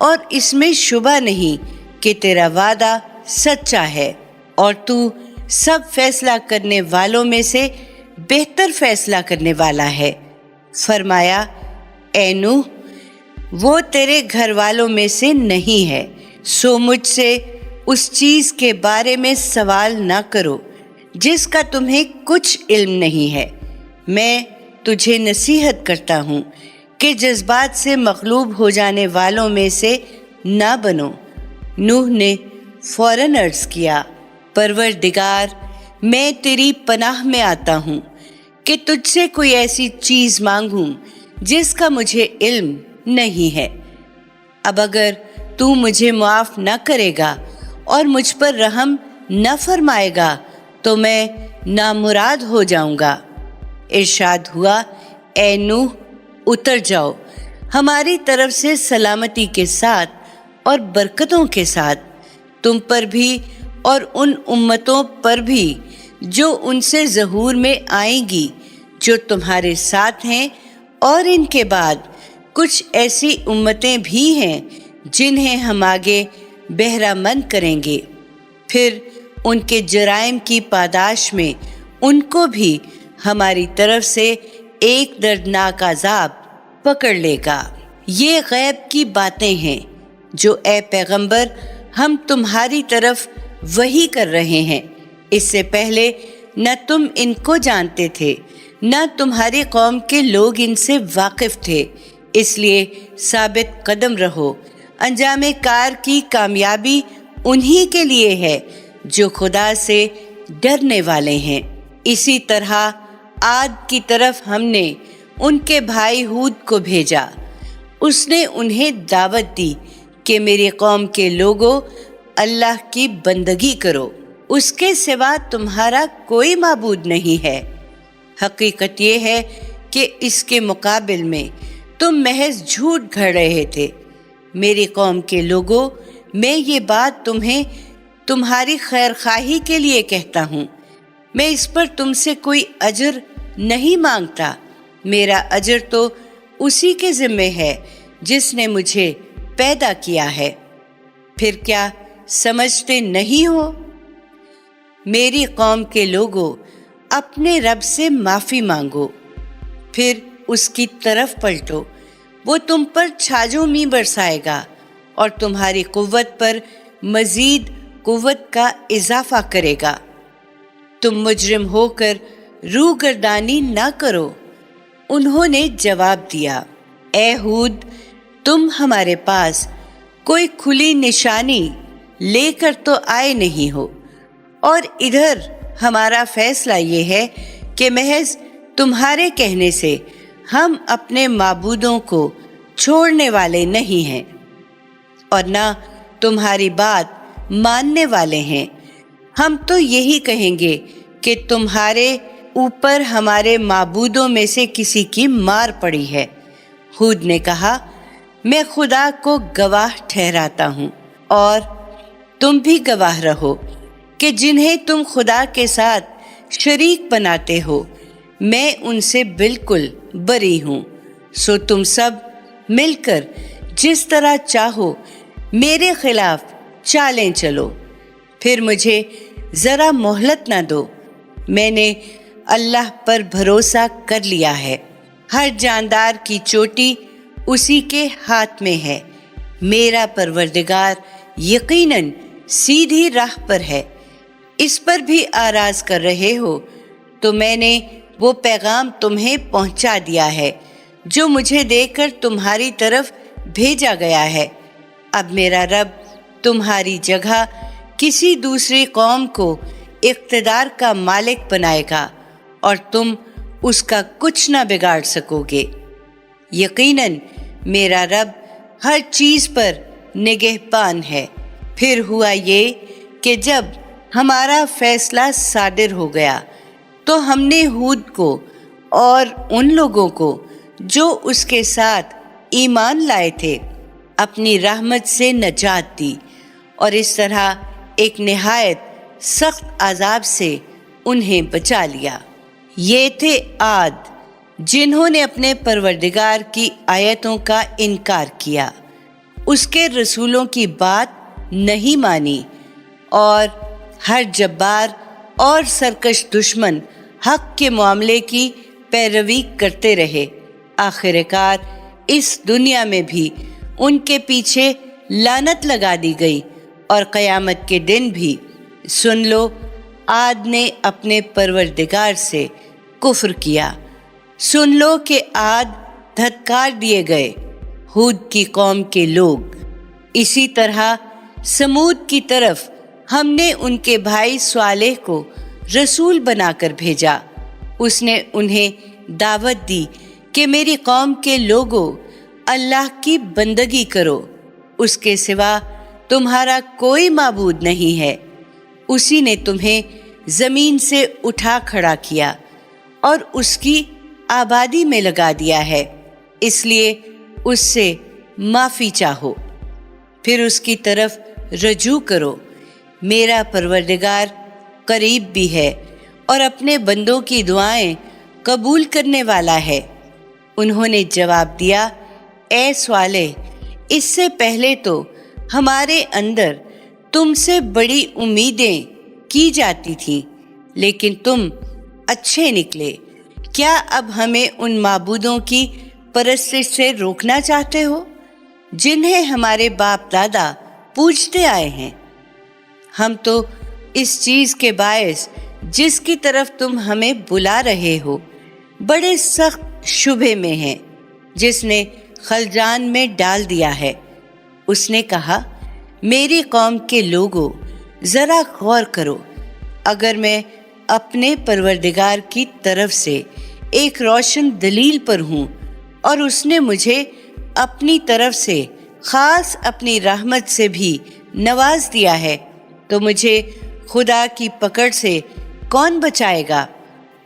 اور اس میں شبہ نہیں کہ تیرا وعدہ سچا ہے اور تو سب فیصلہ کرنے والوں میں سے بہتر فیصلہ کرنے والا ہے۔ فرمایا، اے نوح، وہ تیرے گھر والوں میں سے نہیں ہے، سو مجھ سے اس چیز کے بارے میں سوال نہ کرو جس کا تمہیں کچھ علم نہیں ہے۔ میں تجھے نصیحت کرتا ہوں کہ جذبات سے مغلوب ہو جانے والوں میں سے نہ بنو۔ نوح نے فوراً عرض کیا، پروردگار، میں تیری پناہ میں آتا ہوں کہ تجھ سے کوئی ایسی چیز مانگوں جس کا مجھے علم نہیں ہے۔ اب اگر تو مجھے معاف نہ کرے گا اور مجھ پر رحم نہ فرمائے گا تو میں نامراد ہو جاؤں گا۔ ارشاد ہوا، اے نوح، اتر جاؤ ہماری طرف سے سلامتی کے ساتھ اور برکتوں کے ساتھ، تم پر بھی اور ان امتوں پر بھی جو ان سے ظہور میں آئیں گی جو تمہارے ساتھ ہیں، اور ان کے بعد کچھ ایسی امتیں بھی ہیں جنہیں ہم آگے بہرہ مند کریں گے۔ پھر ان کے جرائم کی پاداش میں ان کو بھی ہماری طرف سے ایک دردناک عذاب پکڑ لے گا۔ یہ غیب کی باتیں ہیں جو اے پیغمبر ہم تمہاری طرف وحی کر رہے ہیں۔ اس سے پہلے نہ تم ان کو جانتے تھے نہ تمہاری قوم کے لوگ ان سے واقف تھے، اس لیے ثابت قدم رہو۔ انجام کار کی کامیابی انہی کے لیے ہے جو خدا سے ڈرنے والے ہیں۔ اسی طرح عاد کی طرف ہم نے ان کے بھائی ہود کو بھیجا۔ اس نے انہیں دعوت دی کہ میری قوم کے لوگوں، اللہ کی بندگی کرو، اس کے سوا تمہارا کوئی معبود نہیں ہے۔ حقیقت یہ ہے کہ اس کے مقابل میں تم محض جھوٹ گھڑ رہے تھے۔ میری قوم کے لوگوں، میں یہ بات تمہیں تمہاری خیر خواہی کے لیے کہتا ہوں۔ میں اس پر تم سے کوئی اجر نہیں مانگتا، میرا اجر تو اسی کے ذمے ہے جس نے مجھے پیدا کیا ہے۔ پھر کیا سمجھتے نہیں ہو؟ میری قوم کے لوگوں، اپنے رب سے معافی مانگو، پھر اس کی طرف پلٹو، وہ تم پر چھاجوں برسائے گا اور تمہاری قوت پر مزید قوت کا اضافہ کرے گا۔ تم مجرم ہو کر روح گردانی نہ کرو۔ انہوں نے جواب دیا، اے ہود، تم ہمارے پاس کوئی کھلی نشانی لے کر تو آئے نہیں ہو، اور ادھر ہمارا فیصلہ یہ ہے کہ محض تمہارے کہنے سے ہم اپنے معبودوں کو چھوڑنے والے نہیں ہیں اور نہ تمہاری بات ماننے والے ہیں۔ ہم تو یہی کہیں گے کہ تمہارے اوپر ہمارے معبودوں میں سے کسی کی مار پڑی ہے۔ ہود نے کہا، میں خدا کو گواہ ٹھہراتا ہوں اور تم بھی گواہ رہو کہ جنہیں تم خدا کے ساتھ شریک بناتے ہو میں ان سے بالکل بری ہوں۔ سو تم سب مل کر جس طرح چاہو میرے خلاف چالیں چلو، پھر مجھے ذرا مہلت نہ دو۔ میں نے اللہ پر بھروسہ کر لیا ہے، ہر جاندار کی چوٹی اسی کے ہاتھ میں ہے۔ میرا پروردگار یقیناً سیدھی راہ پر ہے۔ اس پر بھی آراز کر رہے ہو تو میں نے وہ پیغام تمہیں پہنچا دیا ہے جو مجھے دے کر تمہاری طرف بھیجا گیا ہے۔ اب میرا رب تمہاری جگہ کسی دوسری قوم کو اقتدار کا مالک بنائے گا اور تم اس کا کچھ نہ بگاڑ سکو گے۔ یقیناً میرا رب ہر چیز پر نگہبان ہے۔ پھر ہوا یہ کہ جب ہمارا فیصلہ صادر ہو گیا تو ہم نے ہود کو اور ان لوگوں کو جو اس کے ساتھ ایمان لائے تھے اپنی رحمت سے نجات دی، اور اس طرح ایک نہایت سخت عذاب سے انہیں بچا لیا۔ یہ تھے عاد جنہوں نے اپنے پروردگار کی آیتوں کا انکار کیا۔ اس کے رسولوں کی بات نہیں مانی اور ہر جبار اور سرکش دشمن حق کے معاملے کی پیروی کرتے رہے۔ آخر کار اس دنیا میں بھی ان کے پیچھے لعنت لگا دی گئی اور قیامت کے دن بھی۔ سن لو، عاد نے اپنے پروردگار سے کفر کیا۔ سن لو کہ عاد دھتکار دیے گئے، ہود کی قوم کے لوگ۔ اسی طرح سمود کی طرف ہم نے ان کے بھائی صالح کو رسول بنا کر بھیجا۔ اس نے انہیں دعوت دی کہ میری قوم کے لوگوں، اللہ کی بندگی کرو، اس کے سوا تمہارا کوئی معبود نہیں ہے۔ اسی نے تمہیں زمین سے اٹھا کھڑا کیا اور اس کی آبادی میں لگا دیا ہے، اس لیے اس سے معافی چاہو، پھر اس کی طرف رجوع کرو۔ میرا پروردگار قریب بھی ہے اور اپنے بندوں کی دعائیں قبول کرنے والا ہے۔ انہوں نے جواب دیا، اے صالح، اس سے پہلے تو ہمارے اندر تم سے بڑی امیدیں کی جاتی تھیں، لیکن تم اچھے نکلے۔ کیا اب ہمیں ان معبودوں کی پرستش سے روکنا چاہتے ہو جنہیں ہمارے باپ دادا پوجتے آئے ہیں؟ ہم تو اس چیز کے باعث جس کی طرف تم ہمیں بلا رہے ہو بڑے سخت شبہ میں ہیں، جس نے خلجان میں ڈال دیا ہے۔ اس نے کہا، میری قوم کے لوگوں، ذرا غور کرو، اگر میں اپنے پروردگار کی طرف سے ایک روشن دلیل پر ہوں اور اس نے مجھے اپنی طرف سے خاص اپنی رحمت سے بھی نواز دیا ہے، تو مجھے خدا کی پکڑ سے کون بچائے گا؟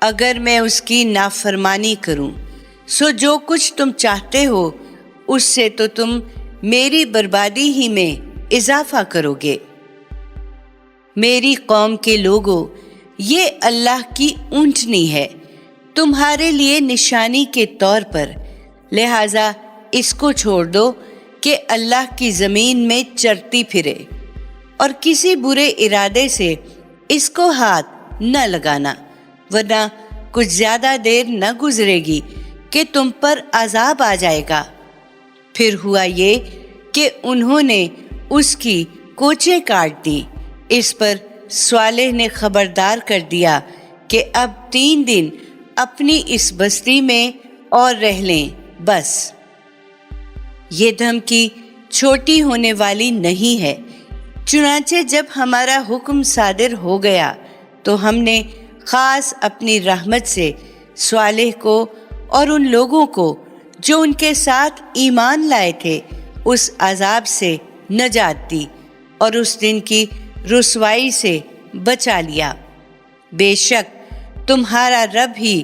اگر میں اس کی نافرمانی کروں، سو جو کچھ تم چاہتے ہو اس سے تو تم میری بربادی ہی میں اضافہ کرو گے۔ میری قوم کے لوگوں، یہ اللہ کی اونٹنی ہے تمہارے لیے نشانی کے طور پر، لہٰذا اس کو چھوڑ دو کہ اللہ کی زمین میں چرتی پھرے، اور کسی برے ارادے سے اس کو ہاتھ نہ لگانا، ورنہ کچھ زیادہ دیر نہ گزرے گی کہ تم پر عذاب آ جائے گا۔ پھر ہوا یہ کہ انہوں نے اس کی کوچیں کاٹ دی۔ اس پر صالح نے خبردار کر دیا کہ اب 3 دن اپنی اس بستی میں اور رہ لیں بس۔ یہ دھمکی چھوٹی ہونے والی نہیں ہے۔ چنانچہ جب ہمارا حکم صادر ہو گیا تو ہم نے خاص اپنی رحمت سے صالح کو اور ان لوگوں کو جو ان کے ساتھ ایمان لائے تھے اس عذاب سے نجات دی اور اس دن کی رسوائی سے بچا لیا۔ بے شک تمہارا رب ہی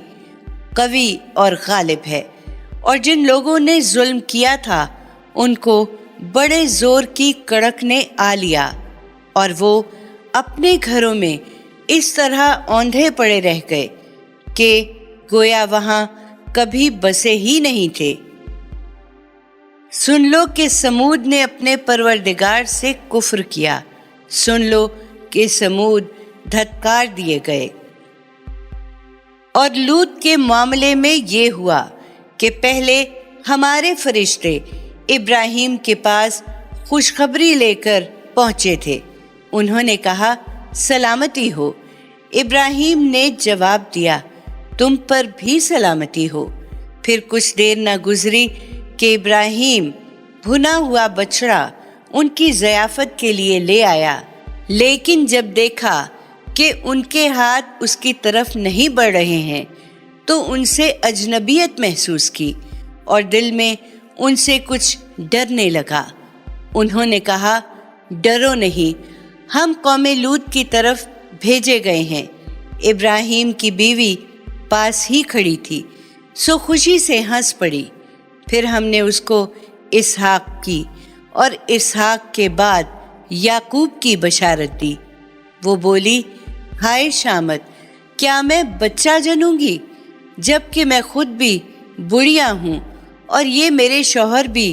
قوی اور غالب ہے، اور جن لوگوں نے ظلم کیا تھا ان کو بڑے زور کی کڑک نے آ لیا، اور وہ اپنے گھروں میں اس طرح اوندھے پڑے رہ گئے کہ گویا وہاں کبھی بسے ہی نہیں تھے۔ سن لو کہ سمود نے اپنے پروردگار سے کفر کیا۔ سن لو کہ سمود دھتکار دیے گئے۔ اور لوط کے معاملے میں یہ ہوا کہ پہلے ہمارے فرشتے ابراہیم کے پاس خوشخبری لے کر پہنچے تھے۔ انہوں نے کہا، سلامتی ہو۔ ابراہیم نے جواب دیا، تم پر بھی سلامتی ہو۔ پھر کچھ دیر نہ گزری کہ ابراہیم بھنا ہوا بچڑا ان کی ضیافت کے لیے لے آیا، لیکن جب دیکھا کہ ان کے ہاتھ اس کی طرف نہیں بڑھ رہے ہیں تو ان سے اجنبیت محسوس کی اور دل میں ان سے کچھ ڈرنے لگا۔ انہوں نے کہا، ڈرو نہیں، ہم قوم لوط کی طرف بھیجے گئے ہیں۔ ابراہیم کی بیوی پاس ہی کھڑی تھی، سو خوشی سے ہنس پڑی۔ پھر ہم نے اس کو اسحاق کی اور اسحاق کے بعد یعقوب کی بشارت دی۔ وہ بولی، ہائے شامت، کیا میں بچہ جنوں گی جب کہ میں خود بھی بڑھیا ہوں اور یہ میرے شوہر بھی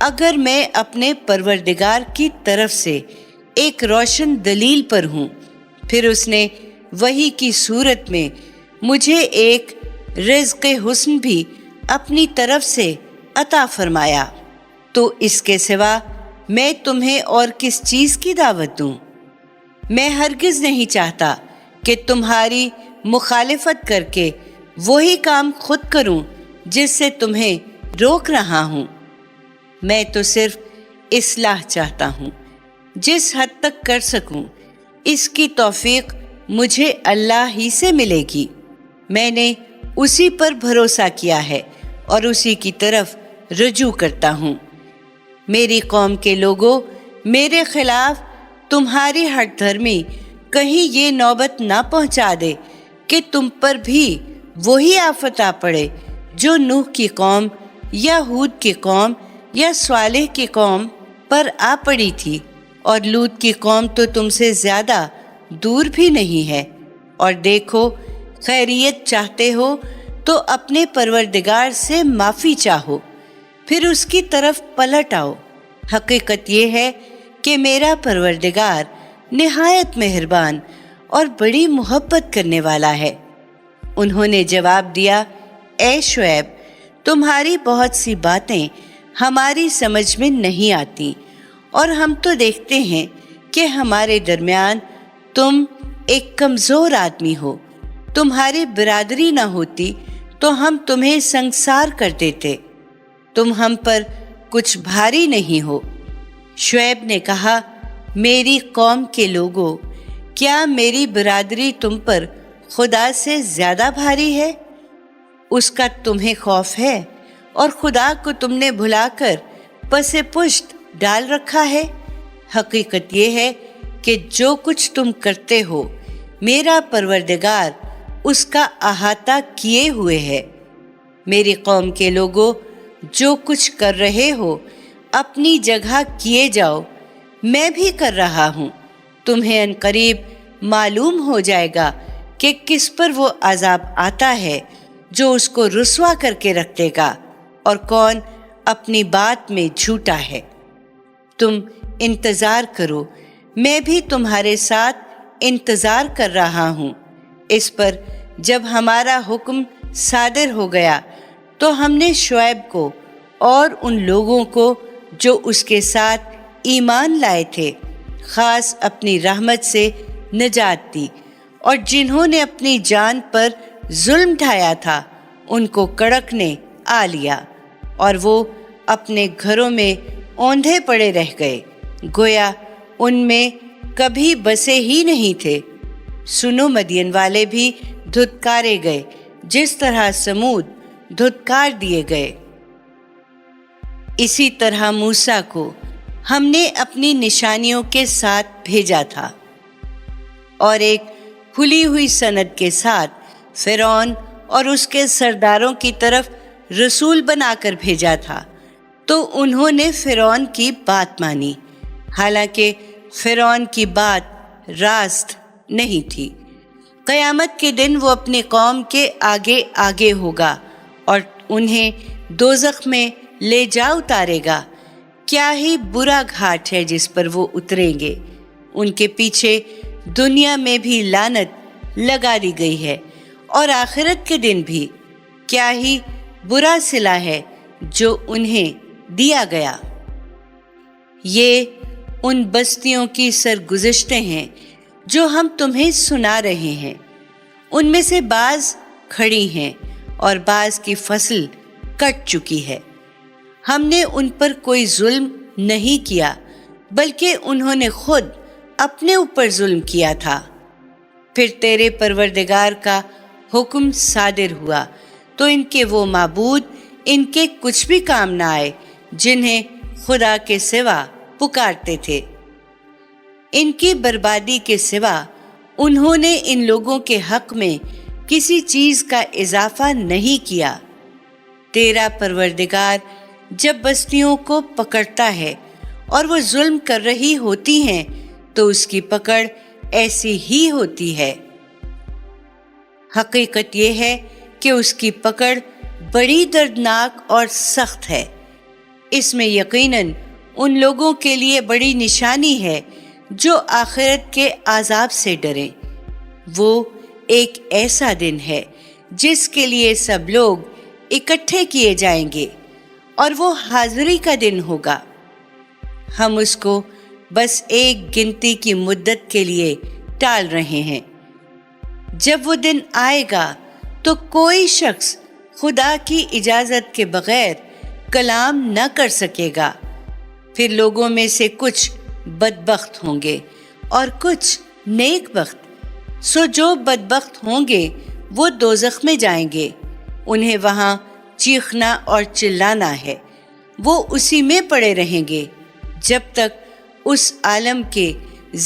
اگر میں اپنے پروردگار کی طرف سے ایک روشن دلیل پر ہوں، پھر اس نے وحی کی صورت میں مجھے ایک رزق حسن بھی اپنی طرف سے عطا فرمایا، تو اس کے سوا میں تمہیں اور کس چیز کی دعوت دوں؟ میں ہرگز نہیں چاہتا کہ تمہاری مخالفت کر کے وہی کام خود کروں جس سے تمہیں روک رہا ہوں۔ میں تو صرف اصلاح چاہتا ہوں، جس حد تک کر سکوں اس کی توفیق مجھے اللہ ہی سے ملے گی۔ میں نے اسی پر بھروسہ کیا ہے اور اسی کی طرف رجوع کرتا ہوں۔ میری قوم کے لوگوں، میرے خلاف تمہاری ہٹ دھرمی کہیں یہ نوبت نہ پہنچا دے کہ تم پر بھی وہی آفت آ پڑے جو نوح کی قوم یا ہود کی قوم یا صالح کی قوم پر آ پڑی تھی، اور لوط کی قوم تو تم سے زیادہ دور بھی نہیں ہے۔ اور دیکھو، خیریت چاہتے ہو تو اپنے پروردگار سے معافی چاہو، پھر اس کی طرف پلٹ آؤ۔ حقیقت یہ ہے کہ میرا پروردگار نہایت مہربان اور بڑی محبت کرنے والا ہے۔ انہوں نے جواب دیا، اے شعیب، تمہاری بہت سی باتیں ہماری سمجھ میں نہیں آتی، اور ہم تو دیکھتے ہیں کہ ہمارے درمیان تم ایک کمزور آدمی ہو۔ تمہاری برادری نہ ہوتی تو ہم تمہیں سنگسار کر دیتے۔ تم ہم پر کچھ بھاری نہیں ہو۔ شعیب نے کہا، میری قوم کے لوگوں، کیا میری برادری تم پر خدا سے زیادہ بھاری ہے؟ اس کا تمہیں خوف ہے اور خدا کو تم نے بھلا کر پس پشت ڈال رکھا ہے۔ حقیقت یہ ہے کہ جو کچھ تم کرتے ہو میرا پروردگار اس کا احاطہ کیے ہوئے ہے۔ میری قوم کے لوگوں، جو کچھ کر رہے ہو اپنی جگہ کیے جاؤ، میں بھی کر رہا ہوں۔ تمہیں عنقریب معلوم ہو جائے گا کہ کس پر وہ عذاب آتا ہے جو اس کو رسوا کر کے رکھ دے گا، اور کون اپنی بات میں جھوٹا ہے۔ تم انتظار کرو، میں بھی تمہارے ساتھ انتظار کر رہا ہوں۔ اس پر جب ہمارا حکم صادر ہو گیا تو ہم نے شعیب کو اور ان لوگوں کو جو اس کے ساتھ ایمان لائے تھے خاص اپنی رحمت سے نجات دی، اور جنہوں نے اپنی جان پر ظلم ڈھایا تھا ان کو کڑک نے آ لیا، اور وہ اپنے گھروں میں اوندھے پڑے رہ گئے، گویا ان میں کبھی بسے ہی نہیں تھے۔ سنو، مدین والے بھی دھتکارے گئے جس طرح سمود دھتکار دیے گئے۔ اسی طرح موسیٰ کو ہم نے اپنی نشانیوں کے ساتھ بھیجا تھا، اور ایک کھلی ہوئی سند کے ساتھ فرعون اور اس کے سرداروں کی طرف رسول بنا کر بھیجا تھا، تو انہوں نے فرعون کی بات مانی، حالانکہ فرعون کی بات راست نہیں تھی۔ قیامت کے دن وہ اپنی قوم کے آگے آگے ہوگا اور انہیں دوزخ میں لے جا اتارے گا۔ کیا ہی برا گھاٹ ہے جس پر وہ اتریں گے۔ ان کے پیچھے دنیا میں بھی لعنت لگا دی گئی ہے، اور آخرت کے دن بھی کیا ہی برا صلہ ہے جو انہیں دیا گیا۔ یہ ان بستیوں کی سرگزشتیں ہیں جو ہم تمہیں سنا رہے ہیں۔ ان میں سے بعض کھڑی ہیں اور بعض کی فصل کٹ چکی ہے۔ ہم نے ان پر کوئی ظلم نہیں کیا، بلکہ انہوں نے خود اپنے اوپر ظلم کیا تھا۔ پھر تیرے پروردگار کا حکم صادر ہوا تو ان کے وہ معبود ان کے کچھ بھی کام نہ آئے جنہیں خدا کے سوا پکارتے تھے۔ ان کی بربادی کے سوا انہوں نے ان لوگوں کے حق میں کسی چیز کا اضافہ نہیں کیا۔ تیرا پروردگار جب بستیوں کو پکڑتا ہے اور وہ ظلم کر رہی ہوتی ہیں تو اس کی پکڑ ایسی ہی ہوتی ہے۔ حقیقت یہ ہے کہ اس کی پکڑ بڑی دردناک اور سخت ہے۔ اس میں یقیناً ان لوگوں کے لیے بڑی نشانی ہے جو آخرت کے عذاب سے ڈریں۔ وہ ایک ایسا دن ہے جس کے لیے سب لوگ اکٹھے کیے جائیں گے اور وہ حاضری کا دن ہوگا۔ ہم اس کو بس ایک گنتی کی مدت کے لیے ٹال رہے ہیں۔ جب وہ دن آئے گا تو کوئی شخص خدا کی اجازت کے بغیر کلام نہ کر سکے گا۔ پھر لوگوں میں سے کچھ بدبخت ہوں گے اور کچھ نیک بخت۔ سو جو بدبخت ہوں گے وہ دوزخ میں جائیں گے، انہیں وہاں چیخنا اور چلانا ہے۔ وہ اسی میں پڑے رہیں گے جب تک اس عالم کے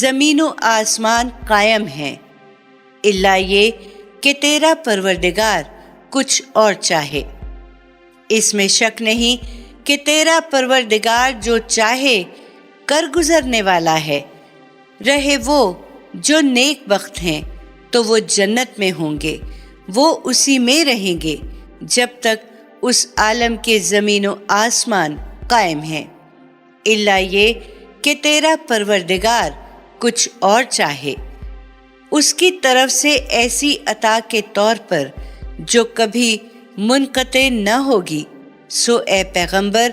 زمین و آسمان قائم ہیں، الا یہ کہ تیرا پروردگار کچھ اور چاہے۔ اس میں شک نہیں کہ تیرا پروردگار جو چاہے کر گزرنے والا ہے۔ رہے وہ جو نیک بخت ہیں تو وہ جنت میں ہوں گے، وہ اسی میں رہیں گے جب تک اس عالم کے زمین و آسمان قائم ہیں، الا یہ کہ تیرا پروردگار کچھ اور چاہے، اس کی طرف سے ایسی عطا کے طور پر جو کبھی منقطع نہ ہوگی۔ سو اے پیغمبر،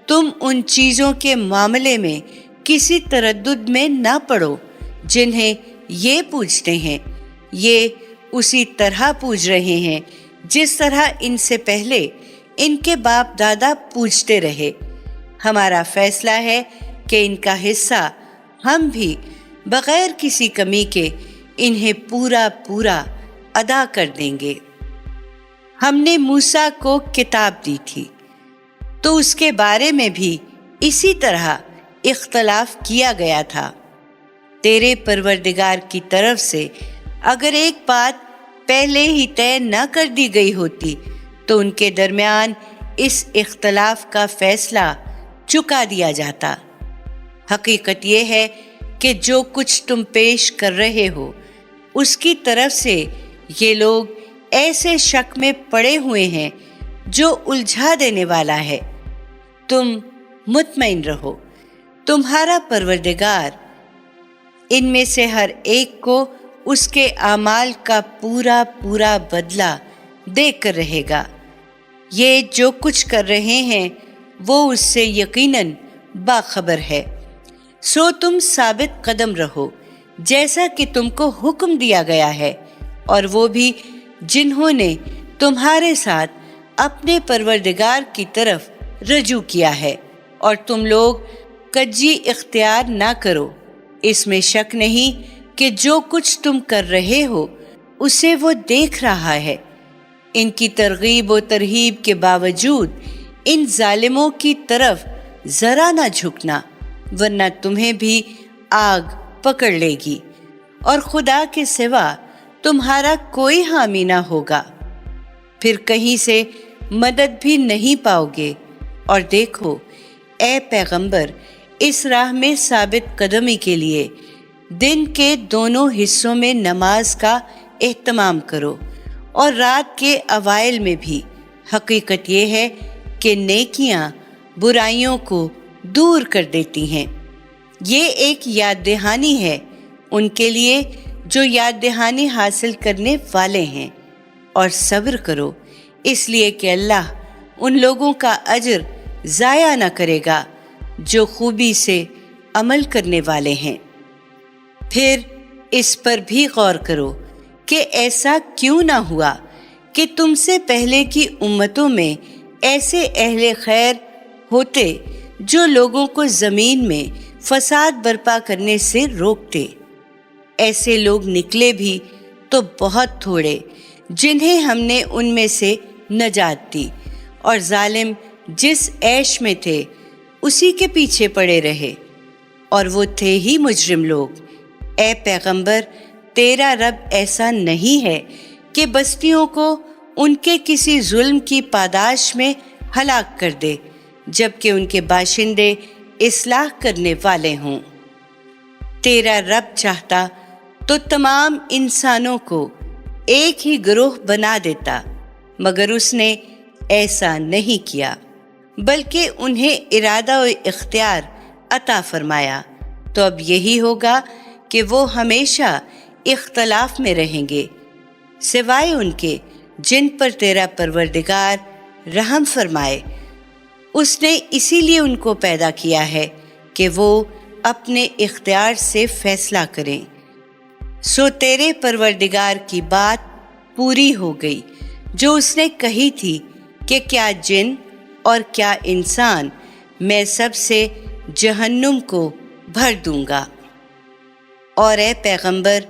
تم ان چیزوں کے معاملے میں کسی تردد میں نہ پڑو جنہیں یہ پوجتے ہیں، یہ اسی طرح پوج رہے ہیں جس طرح ان سے پہلے ان کے باپ دادا پوجتے رہے۔ ہمارا فیصلہ ہے کہ ان کا حصہ ہم بھی بغیر کسی کمی کے انہیں پورا پورا ادا کر دیں گے۔ ہم نے موسیٰ کو کتاب دی تھی تو اس کے بارے میں بھی اسی طرح اختلاف کیا گیا تھا۔ تیرے پروردگار کی طرف سے اگر ایک بات پہلے ہی طے نہ کر دی گئی ہوتی تو ان کے درمیان اس اختلاف کا فیصلہ چکا دیا جاتا۔ حقیقت یہ ہے کہ جو کچھ تم پیش کر رہے ہو اس کی طرف سے یہ لوگ ایسے شک میں پڑے ہوئے ہیں جو الجھا دینے والا ہے۔ تم مطمئن رہو، تمہارا پروردگار ان میں سے ہر ایک کو اس کے اعمال کا پورا پورا بدلہ دے کر رہے گا۔ یہ جو کچھ کر رہے ہیں وہ اس سے یقیناً باخبر ہے۔ سو تم ثابت قدم رہو جیسا کہ تم کو حکم دیا گیا ہے، اور وہ بھی جنہوں نے تمہارے ساتھ اپنے پروردگار کی طرف رجوع کیا ہے، اور تم لوگ کجی اختیار نہ کرو۔ اس میں شک نہیں کہ جو کچھ تم کر رہے ہو اسے وہ دیکھ رہا ہے۔ ان کی ترغیب و ترہیب کے باوجود ان ظالموں کی طرف ذرا نہ جھکنا، ورنہ تمہیں بھی آگ پکڑ لے گی، اور خدا کے سوا تمہارا کوئی حامی نہ ہوگا۔ پھر کہیں سے مدد بھی نہیں پاؤ گے۔ اور دیکھو اے پیغمبر، اس راہ میں ثابت قدمی کے لیے دن کے دونوں حصوں میں نماز کا اہتمام کرو، اور رات کے اوائل میں بھی۔ حقیقت یہ ہے کہ نیکیاں برائیوں کو دور کر دیتی ہیں۔ یہ ایک یاد دہانی ہے ان کے لیے جو یاد دہانی حاصل کرنے والے ہیں، اور صبر کرو، اس لیے کہ اللہ ان لوگوں کا اجر ضائع نہ کرے گا جو خوبی سے عمل کرنے والے ہیں۔ پھر اس پر بھی غور کرو کہ ایسا کیوں نہ ہوا کہ تم سے پہلے کی امتوں میں ایسے اہل خیر ہوتے جو لوگوں کو زمین میں فساد برپا کرنے سے روکتے۔ ایسے لوگ نکلے بھی تو بہت تھوڑے جنہیں ہم نے ان میں سے نجات دی، اور ظالم جس عیش میں تھے اسی کے پیچھے پڑے رہے، اور وہ تھے ہی مجرم لوگ۔ اے پیغمبر، تیرا رب ایسا نہیں ہے کہ بستیوں کو ان کے کسی ظلم کی پاداش میں ہلاک کر دے جبکہ ان کے باشندے اصلاح کرنے والے ہوں۔ تیرا رب چاہتا تو تمام انسانوں کو ایک ہی گروہ بنا دیتا، مگر اس نے ایسا نہیں کیا۔ بلکہ انہیں ارادہ و اختیار عطا فرمایا، تو اب یہی ہوگا کہ وہ ہمیشہ اختلاف میں رہیں گے، سوائے ان کے جن پر تیرا پروردگار رحم فرمائے۔ اس نے اسی لیے ان کو پیدا کیا ہے کہ وہ اپنے اختیار سے فیصلہ کریں۔ سو تیرے پروردگار کی بات پوری ہو گئی جو اس نے کہی تھی کہ کیا جن اور کیا انسان میں سب سے جہنم کو بھر دوں گا۔ اور اے پیغمبر،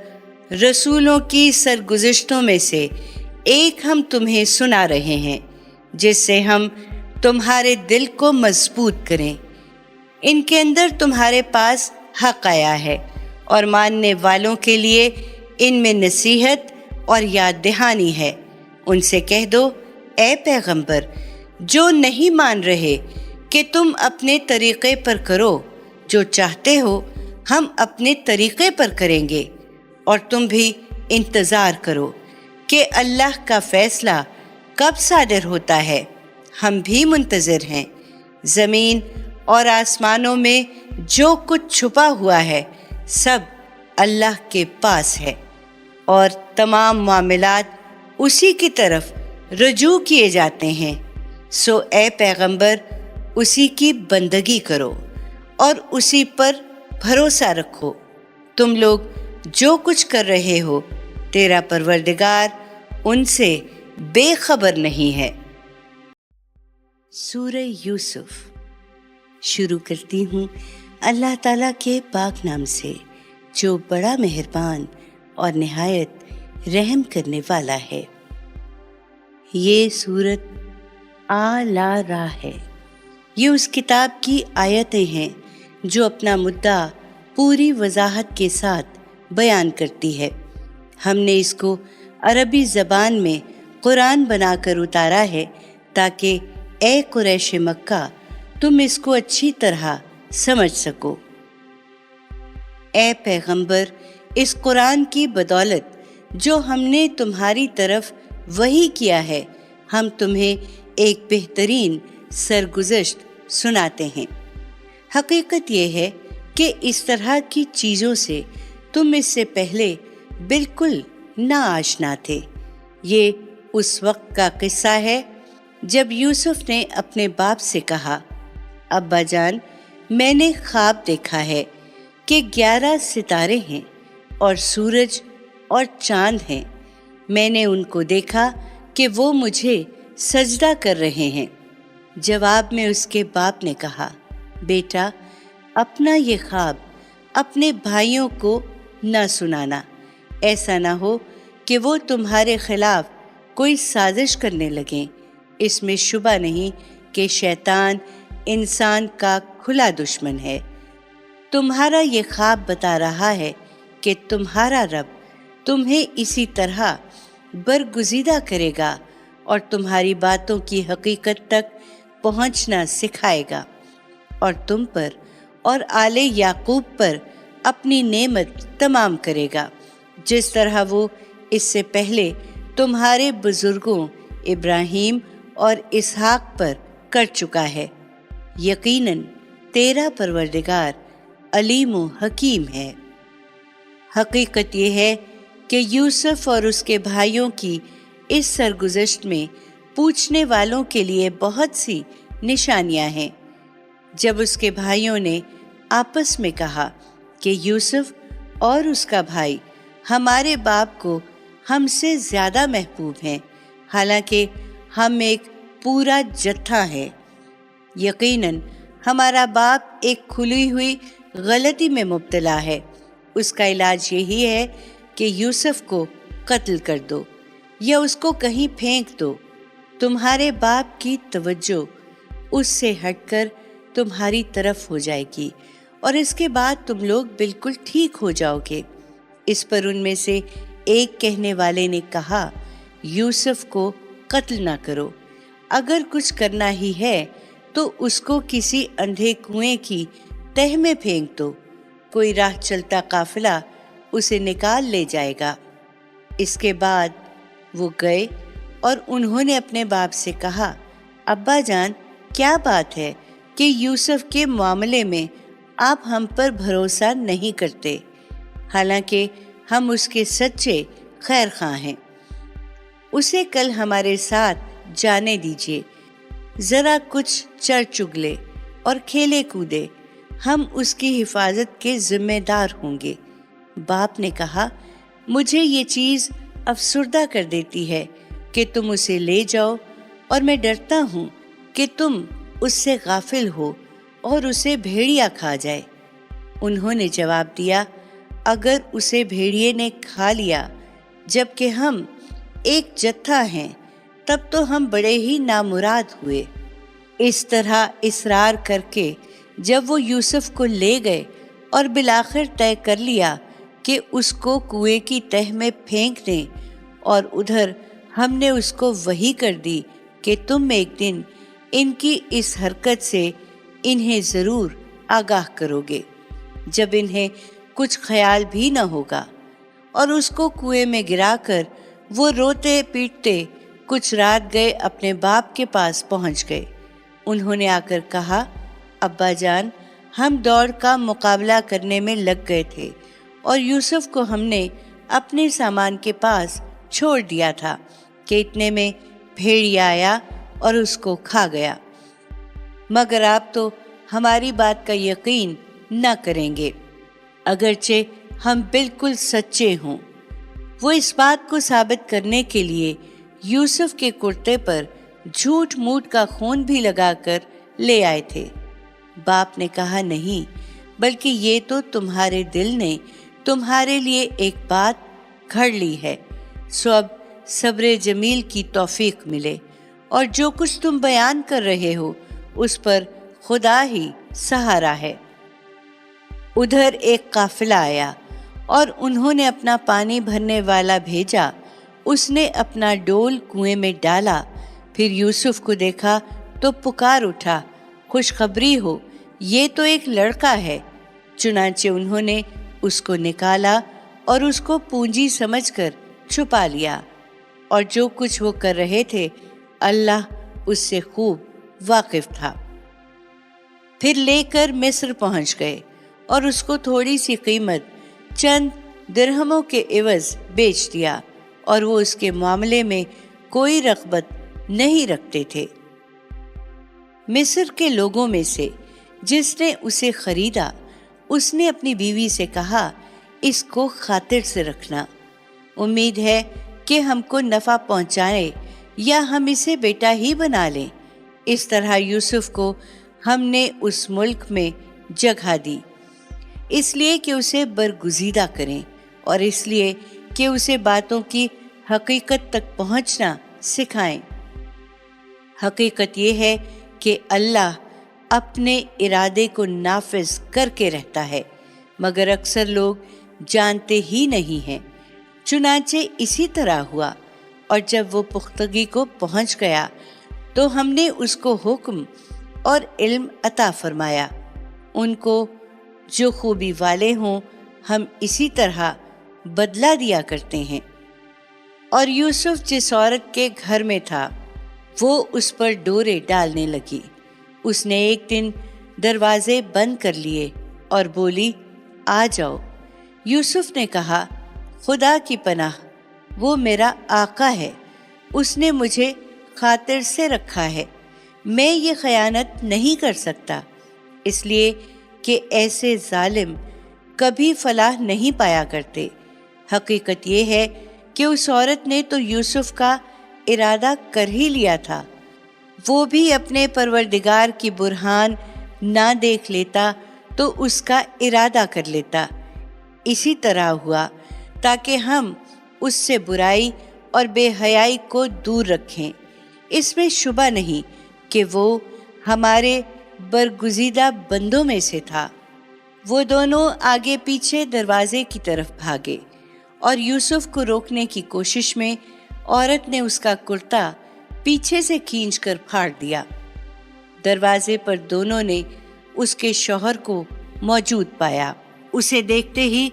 رسولوں کی سرگزشتوں میں سے ایک ہم تمہیں سنا رہے ہیں جس سے ہم تمہارے دل کو مضبوط کریں۔ ان کے اندر تمہارے پاس حق آیا ہے، اور ماننے والوں کے لیے ان میں نصیحت اور یاد دہانی ہے۔ ان سے کہہ دو، اے پیغمبر، جو نہیں مان رہے کہ تم اپنے طریقے پر کرو، جو چاہتے ہو ہم اپنے طریقے پر کریں گے، اور تم بھی انتظار کرو کہ اللہ کا فیصلہ کب صادر ہوتا ہے، ہم بھی منتظر ہیں۔ زمین اور آسمانوں میں جو کچھ چھپا ہوا ہے سب اللہ کے پاس ہے، اور تمام معاملات اسی کی طرف رجوع کیے جاتے ہیں۔ سو اے پیغمبر، اسی کی بندگی کرو اور اسی پر بھروسہ رکھو۔ تم لوگ جو کچھ کر رہے ہو، تیرا پروردگار ان سے بے خبر نہیں ہے۔ سورہ یوسف شروع کرتی ہوں اللہ تعالیٰ کے پاک نام سے جو بڑا مہربان اور نہایت رحم کرنے والا ہے۔ یہ سورت لا را ہے۔ یہ اس کتاب کی آیتیں ہیں جو اپنا مدعا پوری وضاحت کے ساتھ بیان کرتی ہے۔ ہم نے اس کو عربی زبان میں قرآن بنا کر اتارا ہے تاکہ اے قریش مکہ تم اس کو اچھی طرح سمجھ سکو۔ اے پیغمبر، اس قرآن کی بدولت جو ہم نے تمہاری طرف وحی کیا ہے، ہم تمہیں ایک بہترین سرگزشت سناتے ہیں۔ حقیقت یہ ہے کہ اس طرح کی چیزوں سے تم اس سے پہلے بالکل ناآشنا تھے۔ یہ اس وقت کا قصہ ہے جب یوسف نے اپنے باپ سے کہا، ابا جان، میں نے خواب دیکھا ہے کہ 11 ستارے ہیں اور سورج اور چاند ہیں۔ میں نے ان کو دیکھا کہ وہ مجھے سجدہ کر رہے ہیں۔ جواب میں اس کے باپ نے کہا، بیٹا، اپنا یہ خواب اپنے بھائیوں کو نہ سنانا، ایسا نہ ہو کہ وہ تمہارے خلاف کوئی سازش کرنے لگیں۔ اس میں شبہ نہیں کہ شیطان انسان کا کھلا دشمن ہے۔ تمہارا یہ خواب بتا رہا ہے کہ تمہارا رب تمہیں اسی طرح برگزیدہ کرے گا اور تمہاری باتوں کی حقیقت تک پہنچنا سکھائے گا، اور تم پر اور آل یعقوب پر اپنی نعمت تمام کرے گا، جس طرح وہ اس سے پہلے تمہارے بزرگوں ابراہیم اور اسحاق پر کر چکا ہے۔ یقیناً تیرا پروردگار علیم و حکیم ہے۔ حقیقت یہ ہے کہ یوسف اور اس کے بھائیوں کی اس سرگزشت میں پوچھنے والوں کے لیے بہت سی نشانیاں ہیں۔ جب اس کے بھائیوں نے آپس میں کہا کہ یوسف اور اس کا بھائی ہمارے باپ کو ہم سے زیادہ محبوب ہیں، حالانکہ ہم ایک پورا جتھا ہے۔ یقیناً ہمارا باپ ایک کھلی ہوئی غلطی میں مبتلا ہے۔ اس کا علاج یہی ہے کہ یوسف کو قتل کر دو یا اس کو کہیں پھینک دو۔ تمہارے باپ کی توجہ اس سے ہٹ کر تمہاری طرف ہو جائے گی، اور اس کے بعد تم لوگ بالکل ٹھیک ہو جاؤ گے۔ اس پر ان میں سے ایک کہنے والے نے کہا، یوسف کو قتل نہ کرو، اگر کچھ کرنا ہی ہے تو اس کو کسی اندھے کنویں کی تہ میں پھینک دو، کوئی راہ چلتا قافلہ اسے نکال لے جائے گا۔ اس کے بعد وہ گئے اور انہوں نے اپنے باپ سے کہا، ابا جان، کیا بات ہے کہ یوسف کے معاملے میں آپ ہم پر بھروسہ نہیں کرتے، حالانکہ ہم اس کے سچے خیر خواہ ہیں۔ اسے کل ہمارے ساتھ جانے دیجیے، ذرا کچھ چر چگلے اور کھیلے کودے، ہم اس کی حفاظت کے ذمہ دار ہوں گے۔ باپ نے کہا، مجھے یہ چیز افسردہ کر دیتی ہے کہ تم اسے لے جاؤ، اور میں ڈرتا ہوں کہ تم اس سے غافل ہو اور اسے بھیڑیا کھا جائے۔ انہوں نے جواب دیا، اگر اسے بھیڑیے نے کھا لیا جبکہ ہم ایک جتھا ہیں، تب تو ہم بڑے ہی نامراد ہوئے۔ اس طرح اصرار کر کے جب وہ یوسف کو لے گئے اور بالآخر طے کر لیا کہ اس کو کنویں کی تہ میں پھینک دیں، اور ادھر ہم نے اس کو وحی کر دی کہ تم ایک دن ان کی اس حرکت سے انہیں ضرور آگاہ کرو گے، جب انہیں کچھ خیال بھی نہ ہوگا، اور اس کو کنویں میں گرا کر وہ روتے پیٹتے کچھ رات گئے اپنے باپ کے پاس پہنچ گئے۔ انہوں نے آ کر کہا، ابا جان، ہم دوڑ کا مقابلہ کرنے میں لگ گئے تھے، اور یوسف کو ہم نے اپنے سامان کے پاس چھوڑ دیا تھا کہ اتنے میں بھیڑیا آیا اور اس کو کھا گیا۔ مگر آپ تو ہماری بات کا یقین نہ کریں گے، اگرچہ ہم بالکل سچے ہوں۔ وہ اس بات کو ثابت کرنے کے لیے یوسف کے کرتے پر جھوٹ موٹ کا خون بھی لگا کر لے آئے تھے۔ باپ نے کہا، نہیں، بلکہ یہ تو تمہارے دل نے تمہارے لیے ایک بات گھڑ لی ہے، سو اب صبر جمیل کی توفیق ملے، اور جو کچھ تم بیان کر رہے ہو اس پر خدا ہی سہارا ہے۔ ادھر ایک قافلہ آیا اور انہوں نے اپنا پانی بھرنے والا بھیجا۔ اس نے اپنا ڈول کنویں میں ڈالا، پھر یوسف کو دیکھا تو پکار اٹھا، خوشخبری ہو، یہ تو ایک لڑکا ہے۔ چنانچہ انہوں نے اس کو نکالا اور اس کو پونجی سمجھ کر چھپا لیا، اور جو کچھ وہ کر رہے تھے اللہ اس سے خوب واقف تھا۔ پھر لے کر مصر پہنچ گئے اور اس کو تھوڑی سی قیمت چند درہموں کے عوض بیچ دیا، اور وہ اس کے معاملے میں کوئی رغبت نہیں رکھتے تھے۔ مصر کے لوگوں میں سے جس نے اسے خریدا، اس نے اپنی بیوی سے کہا، اس کو خاطر سے رکھنا، امید ہے کہ ہم کو نفع پہنچائے یا ہم اسے بیٹا ہی بنا لیں۔ اس طرح یوسف کو ہم نے اس ملک میں جگہ دی، اس لیے کہ اسے برگزیدہ کریں، اور اس لیے کہ اسے باتوں کی حقیقت تک پہنچنا سکھائیں۔ حقیقت یہ ہے کہ اللہ اپنے ارادے کو نافذ کر کے رہتا ہے، مگر اکثر لوگ جانتے ہی نہیں ہیں۔ چنانچہ اسی طرح ہوا، اور جب وہ پختگی کو پہنچ گیا تو ہم نے اس کو حکم اور علم عطا فرمایا۔ ان کو جو خوبی والے ہوں ہم اسی طرح بدلہ دیا کرتے ہیں۔ اور یوسف جس عورت کے گھر میں تھا وہ اس پر ڈورے ڈالنے لگی۔ اس نے ایک دن دروازے بند کر لیے اور بولی، آ جاؤ۔ یوسف نے کہا، خدا کی پناہ، وہ میرا آقا ہے، اس نے مجھے خاطر سے رکھا ہے، میں یہ خیانت نہیں کر سکتا، اس لیے کہ ایسے ظالم کبھی فلاح نہیں پایا کرتے۔ حقیقت یہ ہے کہ اس عورت نے تو یوسف کا ارادہ کر ہی لیا تھا، وہ بھی اپنے پروردگار کی برہان نہ دیکھ لیتا تو اس کا ارادہ کر لیتا۔ اسی طرح ہوا تاکہ ہم اس سے برائی اور بے حیائی کو دور رکھیں۔ اس میں شبہ نہیں کہ وہ ہمارے برگزیدہ بندوں میں سے تھا۔ وہ دونوں آگے پیچھے دروازے کی طرف بھاگے، اور یوسف کو روکنے کی کوشش میں عورت نے اس کا کرتا پیچھے سے کھینچ کر پھاڑ دیا۔ دروازے پر دونوں نے اس کے شوہر کو موجود پایا۔ اسے دیکھتے ہی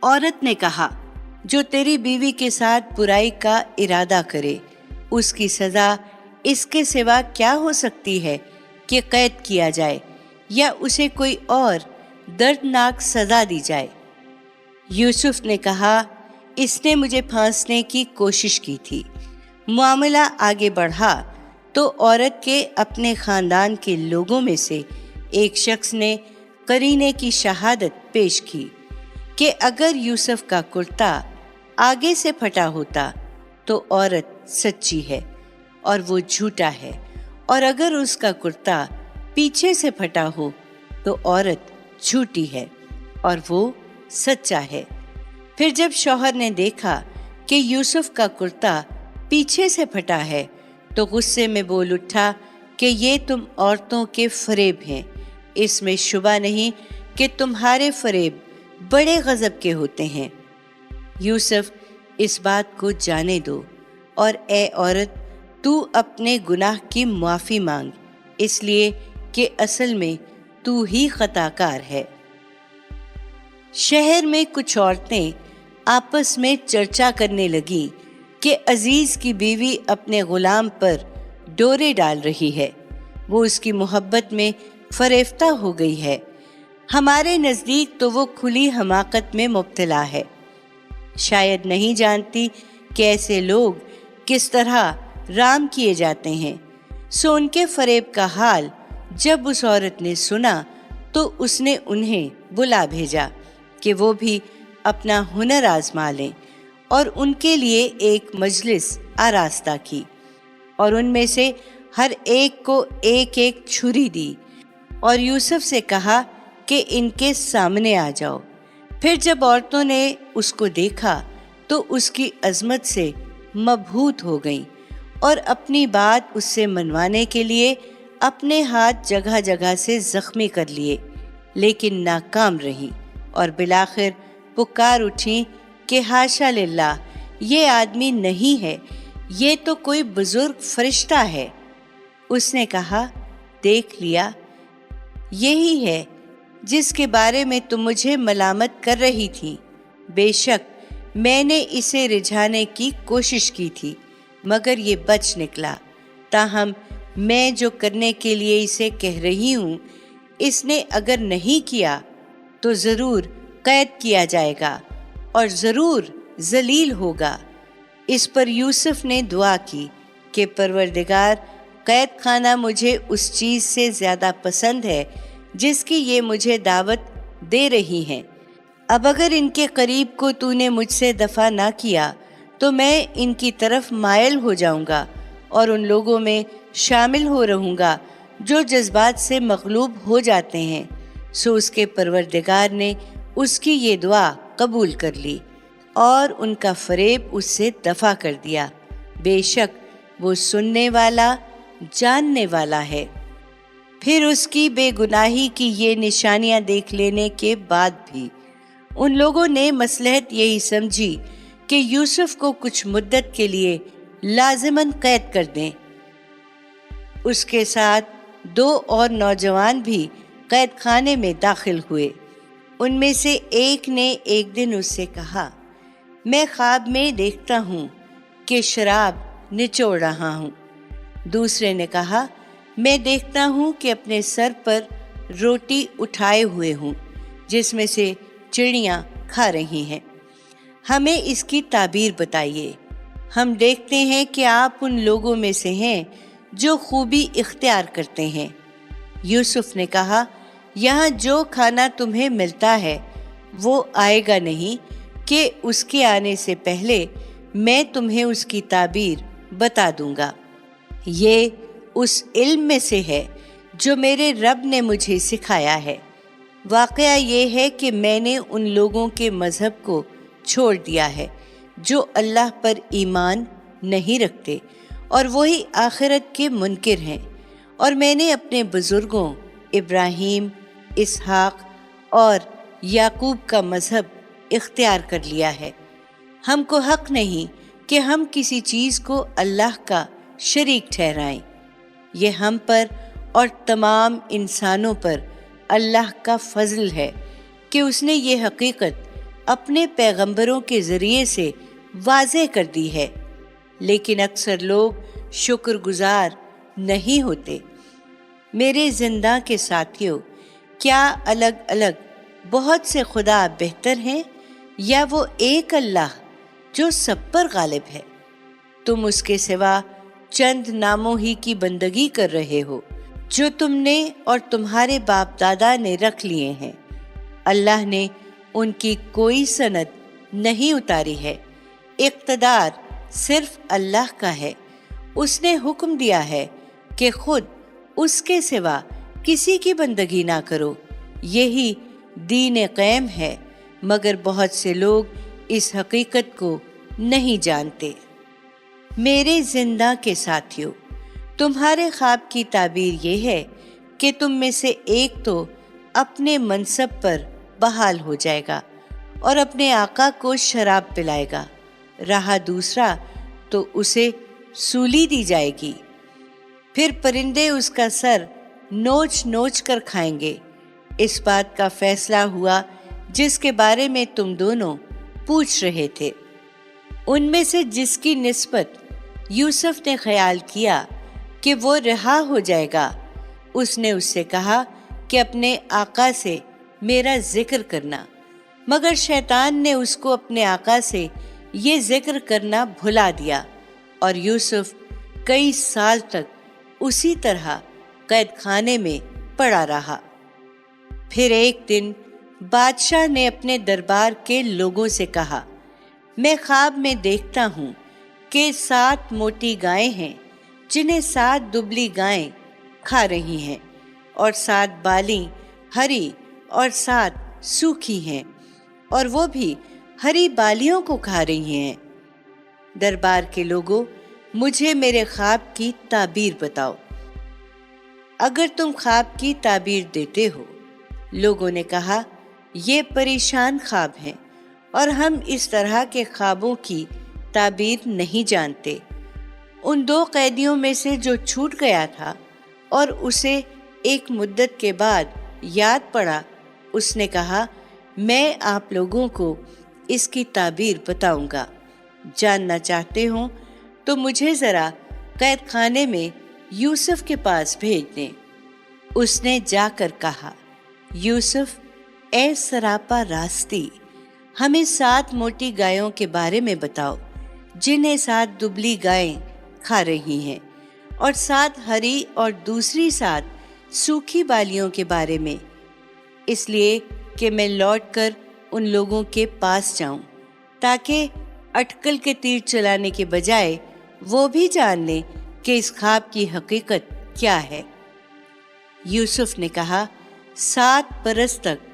عورت نے کہا، جو تیری بیوی کے ساتھ برائی کا ارادہ کرے، اس کی سزا اس کے سوا کیا ہو سکتی ہے کہ قید کیا جائے یا اسے کوئی اور دردناک سزا دی جائے۔ یوسف نے کہا، اس نے مجھے پھانسنے کی کوشش کی تھی۔ معاملہ آگے بڑھا تو عورت کے اپنے خاندان کے لوگوں میں سے ایک شخص نے قرینے کی شہادت پیش کی کہ اگر یوسف کا کرتا آگے سے پھٹا ہوتا تو عورت سچی ہے اور وہ جھوٹا ہے، اور اگر اس کا کرتا پیچھے سے پھٹا ہو تو عورت جھوٹی ہے اور وہ سچا ہے۔ پھر جب شوہر نے دیکھا کہ یوسف کا کرتا پیچھے سے پھٹا ہے تو غصے میں بول اٹھا کہ یہ تم عورتوں کے فریب ہیں، اس میں شبہ نہیں کہ تمہارے فریب بڑے غضب کے ہوتے ہیں۔ یوسف، اس بات کو جانے دو، اور اے عورت تو اپنے گناہ کی معافی مانگ، اس لیے کہ اصل میں تو ہی خطا کار ہے۔ شہر میں کچھ عورتیں آپس میں چرچا کرنے لگیں کہ عزیز کی بیوی اپنے غلام پر ڈورے ڈال رہی ہے، وہ اس کی محبت میں فریفتہ ہو گئی ہے۔ ہمارے نزدیک تو وہ کھلی حماقت میں مبتلا ہے۔ شاید نہیں جانتی کہ ایسے لوگ کس طرح رام کیے جاتے ہیں۔ سو ان کے فریب کا حال جب اس عورت نے سنا تو اس نے انہیں بلا بھیجا کہ وہ بھی اپنا ہنر آزما لیں، اور ان کے لیے ایک مجلس آراستہ کی، اور ان میں سے ہر ایک کو ایک ایک چھری دی، اور یوسف سے کہا کہ ان کے سامنے آ جاؤ۔ پھر جب عورتوں نے اس کو دیکھا تو اس کی عظمت سے مبہوت ہو گئیں، اور اپنی بات اس سے منوانے کے لیے اپنے ہاتھ جگہ جگہ سے زخمی کر لیے، لیکن ناکام رہیں، اور بالآخر پکار اٹھیں کہ حاشا للہ، یہ آدمی نہیں ہے، یہ تو کوئی بزرگ فرشتہ ہے۔ اس نے کہا، دیکھ لیا، یہی ہے جس کے بارے میں تم مجھے ملامت کر رہی تھی۔ بے شک میں نے اسے رجھانے کی کوشش کی تھی، مگر یہ بچ نکلا۔ تاہم میں جو کرنے کے لیے اسے کہہ رہی ہوں، اس نے اگر نہیں کیا تو ضرور قید کیا جائے گا اور ضرور ذلیل ہوگا۔ اس پر یوسف نے دعا کی کہ پروردگار، قید خانہ مجھے اس چیز سے زیادہ پسند ہے جس کی یہ مجھے دعوت دے رہی ہیں۔ اب اگر ان کے قریب کو تو نے مجھ سے دفع نہ کیا تو میں ان کی طرف مائل ہو جاؤں گا اور ان لوگوں میں شامل ہو رہوں گا جو جذبات سے مغلوب ہو جاتے ہیں۔ سو اس کے پروردگار نے اس کی یہ دعا قبول کر لی اور ان کا فریب اس سے دفع کر دیا۔ بے شک وہ سننے والا، جاننے والا ہے۔ پھر اس کی بے گناہی کی یہ نشانیاں دیکھ لینے کے بعد بھی ان لوگوں نے مصلحت یہی سمجھی کہ یوسف کو کچھ مدت کے لیے لازماً قید کر دیں۔ اس کے ساتھ 2 اور نوجوان بھی قید خانے میں داخل ہوئے۔ ان میں سے ایک نے ایک دن اس سے کہا، میں خواب میں دیکھتا ہوں کہ شراب نچوڑ رہا ہوں۔ دوسرے نے کہا، میں دیکھتا ہوں کہ اپنے سر پر روٹی اٹھائے ہوئے ہوں جس میں سے چڑیاں کھا رہی ہیں، ہمیں اس کی تعبیر بتائیے۔ ہم دیکھتے ہیں کہ آپ ان لوگوں میں سے ہیں جو خوبی اختیار کرتے ہیں۔ یوسف نے کہا، یہاں جو کھانا تمہیں ملتا ہے وہ آئے گا نہیں کہ اس کے آنے سے پہلے میں تمہیں اس کی تعبیر بتا دوں گا۔ یہ اس علم میں سے ہے جو میرے رب نے مجھے سکھایا ہے۔ واقعہ یہ ہے کہ میں نے ان لوگوں کے مذہب کو چھوڑ دیا ہے جو اللہ پر ایمان نہیں رکھتے اور وہی آخرت کے منکر ہیں، اور میں نے اپنے بزرگوں ابراہیم، اسحاق اور یعقوب کا مذہب اختیار کر لیا ہے۔ ہم کو حق نہیں کہ ہم کسی چیز کو اللہ کا شریک ٹھہرائیں۔ یہ ہم پر اور تمام انسانوں پر اللہ کا فضل ہے کہ اس نے یہ حقیقت اپنے پیغمبروں کے ذریعے سے واضح کر دی ہے، لیکن اکثر لوگ شکر گزار نہیں ہوتے۔ میرے زندہ کے ساتھیوں، کیا الگ الگ بہت سے خدا بہتر ہیں یا وہ ایک اللہ جو سب پر غالب ہے؟ تم اس کے سوا چند ناموں ہی کی بندگی کر رہے ہو جو تم نے اور تمہارے باپ دادا نے رکھ لیے ہیں۔ اللہ نے ان کی کوئی سند نہیں اتاری ہے، اقتدار صرف اللہ کا ہے۔ اس نے حکم دیا ہے کہ خود اس کے سوا کسی کی بندگی نہ کرو، یہی دین قیم ہے، مگر بہت سے لوگ اس حقیقت کو نہیں جانتے۔ میرے زندہ کے ساتھیوں، تمہارے خواب کی تعبیر یہ ہے کہ تم میں سے ایک تو اپنے منصب پر بحال ہو جائے گا اور اپنے آقا کو شراب پلائے گا، رہا دوسرا تو اسے سولی دی جائے گی، پھر پرندے اس کا سر نوچ نوچ کر کھائیں گے۔ اس بات کا فیصلہ ہوا جس کے بارے میں تم دونوں پوچھ رہے تھے۔ ان میں سے جس کی نسبت یوسف نے خیال کیا کہ وہ رہا ہو جائے گا، اس نے اس سے کہا کہ اپنے آقا سے میرا ذکر کرنا، مگر شیطان نے اس کو اپنے آقا سے یہ ذکر کرنا بھلا دیا، اور یوسف کئی سال تک اسی طرح قید خانے میں پڑا رہا۔ پھر ایک دن بادشاہ نے اپنے دربار کے لوگوں سے کہا، میں خواب میں دیکھتا ہوں کہ 7 موٹی گائیں ہیں جنہیں 7 دبلی گائیں کھا رہی ہیں، اور 7 بالیں ہری اور 7 سوکھی ہیں، اور وہ بھی ہری بالیوں کو کھا رہی ہیں۔ دربار کے لوگوں، مجھے میرے خواب کی تعبیر بتاؤ۔ اگر تم خواب کی تعبیر دیتے ہو۔ لوگوں نے کہا، یہ پریشان خواب ہیں اور ہم اس طرح کے خوابوں کی تعبیر نہیں جانتے۔ ان 2 قیدیوں میں سے جو چھوٹ گیا تھا اور اسے ایک مدت کے بعد یاد پڑا، اس نے کہا، میں آپ لوگوں کو اس کی تعبیر بتاؤں گا۔ جاننا چاہتے ہوں تو مجھے ذرا قید خانے میں یوسف کے پاس بھیج دیں۔ اس نے جا کر کہا، یوسف، اے سراپا راستی، ہمیں 7 موٹی گایوں کے بارے میں بتاؤ جنہیں 7 دبلی گائیں کھا رہی ہیں، اور 7 ہری اور دوسری 7 سوکھی بالیوں کے بارے میں، اس لیے کہ میں لوٹ کر ان لوگوں کے پاس جاؤں تاکہ اٹکل کے تیر چلانے کے بجائے وہ بھی جان لیں کہ اس خواب کی حقیقت کیا ہے۔ یوسف نے کہا، 7 برس تک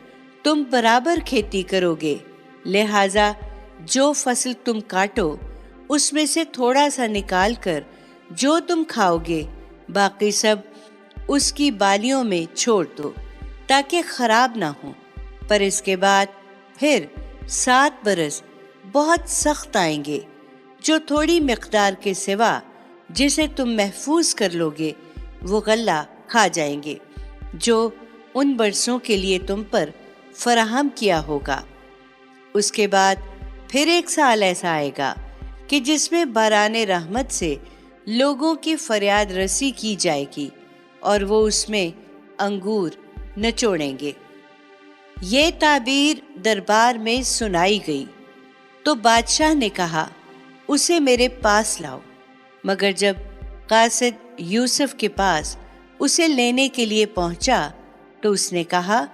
تم برابر کھیتی کرو گے، لہٰذا جو فصل تم کاٹو اس میں سے تھوڑا سا نکال کر جو تم کھاؤ گے، باقی سب اس کی بالیوں میں چھوڑ دو تاکہ خراب نہ ہو۔ پر اس کے بعد پھر 7 برس بہت سخت آئیں گے، جو تھوڑی مقدار کے سوا جسے تم محفوظ کر لو گے وہ غلہ کھا جائیں گے جو ان برسوں کے لیے تم پر فراہم کیا ہوگا۔ اس کے بعد پھر 1 سال ایسا آئے گا کہ جس میں باران رحمت سے لوگوں کی فریاد رسی کی جائے گی اور وہ اس میں انگور نچوڑیں گے۔ یہ تعبیر دربار میں سنائی گئی تو بادشاہ نے کہا، اسے میرے پاس لاؤ۔ مگر جب قاصد یوسف کے پاس اسے لینے کے لیے پہنچا تو اس نے کہا،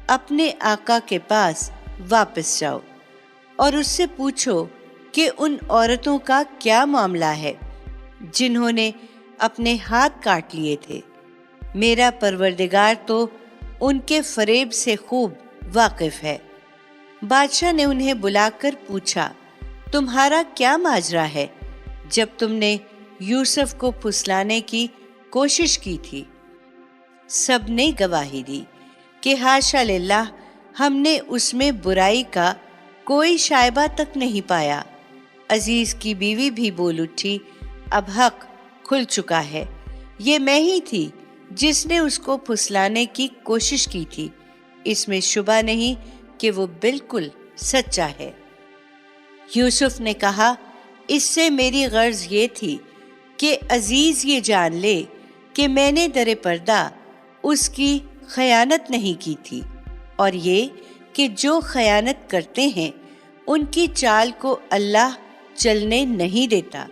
اپنے آقا کے پاس واپس جاؤ اور اس سے پوچھو کہ ان عورتوں کا کیا معاملہ ہے جنہوں نے اپنے ہاتھ کاٹ لیے تھے۔ میرا پروردگار تو ان کے فریب سے خوب واقف ہے۔ بادشاہ نے انہیں بلا کر پوچھا، تمہارا کیا ماجرا ہے؟ جب تم نے یوسف کو پھسلانے کی کوشش کی تھی۔ سب نے گواہی دی کہ حاشا للہ، ہم نے اس میں برائی کا کوئی شائبہ تک نہیں پایا۔ عزیز کی بیوی بھی بول اٹھی، اب حق کھل چکا ہے، یہ میں ہی تھی جس نے اس کو پھسلانے کی کوشش کی تھی، اس میں شبہ نہیں کہ وہ بالکل سچا ہے۔ یوسف نے کہا، اس سے میری غرض یہ تھی کہ عزیز یہ جان لے کہ میں نے در پردہ اس کی خیانت نہیں کی تھی، اور یہ کہ جو خیانت کرتے ہیں ان کی چال کو اللہ چلنے نہیں دیتا۔